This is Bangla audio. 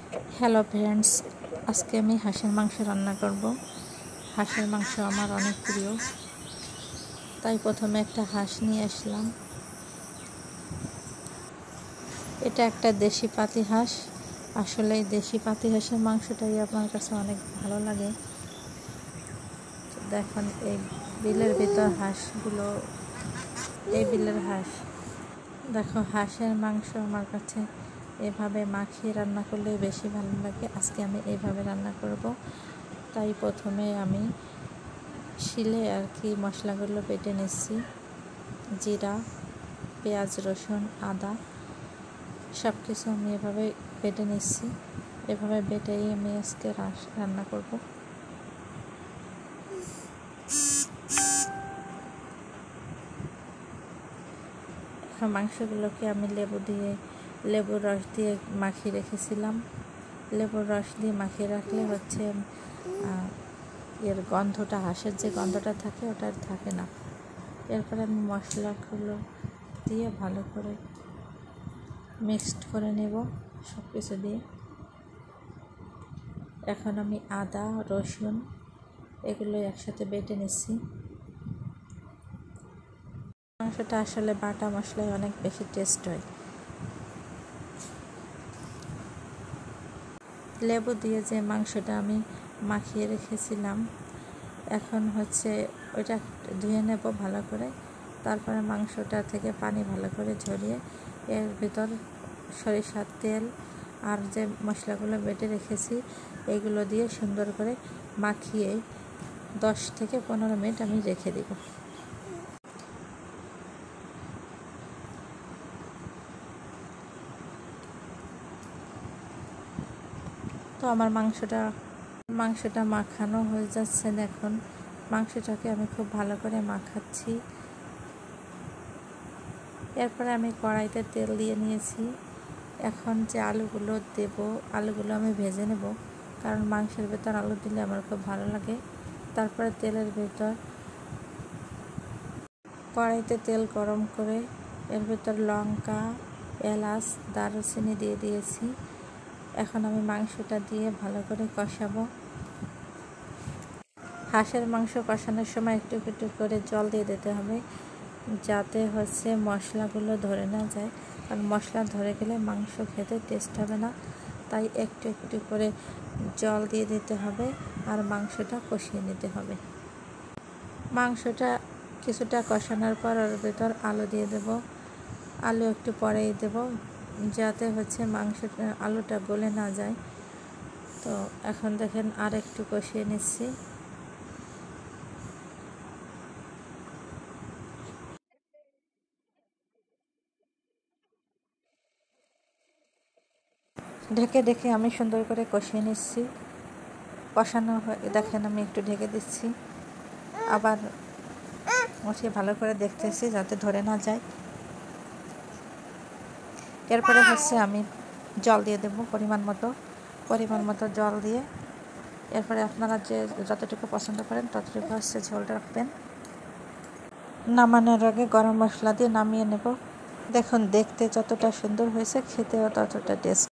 হ্যালো ফ্রেন্ডস, আজকে আমি হাঁসের মাংস রান্না করব। হাঁসের মাংস আমার অনেক প্রিয়, তাই প্রথমে একটা হাঁস নিয়ে আসলাম। এটা একটা দেশি পাতি হাঁস। আসলে এই দেশি পাতি হাঁসের মাংসটাই আমার কাছে অনেক ভালো লাগে। দেখুন এই বিলের ভিতর হাঁসগুলো, এই বিলের হাঁস। দেখো হাঁসের মাংস আমার কাছে এভাবে মাখিয়ে রান্না করলে বেশি ভালো লাগে। আজকে আমি এইভাবে রান্না করব। তাই প্রথমে আমি শিলে মশলাগুলো বেটে নিচ্ছি। জিরা, পেঁয়াজ, রসুন, আদা সব কিছু আমি এভাবে বেটে নিচ্ছি। এভাবে বেটেই আমি আজকে রান্না করব। মাংসগুলোকে আমি লেবুর রস দিয়ে মাখিয়ে রেখেছিলাম। লেবুর রস দিয়ে মাখিয়ে রাখলে এর গন্ধটা, হাঁসের যে গন্ধটা থাকে ওটা থাকে না। এরপরে আমি মশলাগুলো দিয়ে ভালো করে মিক্সড করে নেব সব কিছু দিয়ে। এখন আমি আদা, রসুন এগুলো একসাথে বেটে নিচ্ছি। মাংসটা আসলে বাটা মশলায় অনেক বেশি টেস্ট হয়। লেবু দিয়ে যে মাংসটা আমি মাখিয়ে রেখেছিলাম, এখন ওইটা ধুয়ে নেব ভালো করে। তারপরে মাংসটা থেকে পানি ভালো করে ঝরিয়ে এর ভিতর সরিষার তেল আর যে মশলাগুলো বেটে রেখেছি এগুলো দিয়ে সুন্দর করে মাখিয়ে 10 থেকে 15 মিনিট আমি রেখে দিব। তো আমার মাংসটা মাখানো হয়ে যাচ্ছে। দেখুন মাংসটাকে আমি খুব ভালো করে মাখাচ্ছি। এরপরে আমি কড়াইতে তেল দিয়ে নিয়েছি। এখন যে আলুগুলো দেব, আলুগুলো আমি ভেজে নেব, কারণ মাংসের ভেতর আলু দিলে আমার খুব ভালো লাগে। তারপরে তেলের ভেতর কড়াইতে তেল গরম করে এর ভেতর লঙ্কা, এলাচ, দারুচিনি দিয়ে দিয়েছি। এখন আমি মাংসটা দিয়ে ভালো করে কষাবো। হাঁসের মাংস কষানোর সময় একটু একটু করে জল দিয়ে দিতে হবে, যাতে মশলাগুলো ধরে না যায়। কারণ মশলা ধরে গেলে মাংস খেতে টেস্ট হবে না। তাই একটু একটু করে জল দিয়ে দিতে হবে আর মাংসটা কষিয়ে নিতে হবে। মাংসটা কিছুটা কষানোর পর ওর ভেতর আলু দিয়ে দেব। আলু একটু পরেই দেব, যাতে আলুটা গলে না যায়। তো এখন দেখেন আর একটু কষিয়ে নিচ্ছি। ঢেকে আমি সুন্দর করে কষিয়ে নিচ্ছি। কষানো দেখেন আমি একটু ঢেকে দিচ্ছি, আবার উঠিয়ে ভালো করে দেখতেছি যাতে ধরে না যায়। এরপরে আমি জল দিয়ে দেব পরিমাণ মতো জল দিয়ে। এরপরে আপনারা যতটুকু পছন্দ করেন ততটুকু ঝোলটা রাখবেন। নামানোর আগে গরম মশলা দিয়ে নামিয়ে নেব। দেখুন দেখতে যতটা সুন্দর হয়েছে, খেতেও ততটা টেস্ট।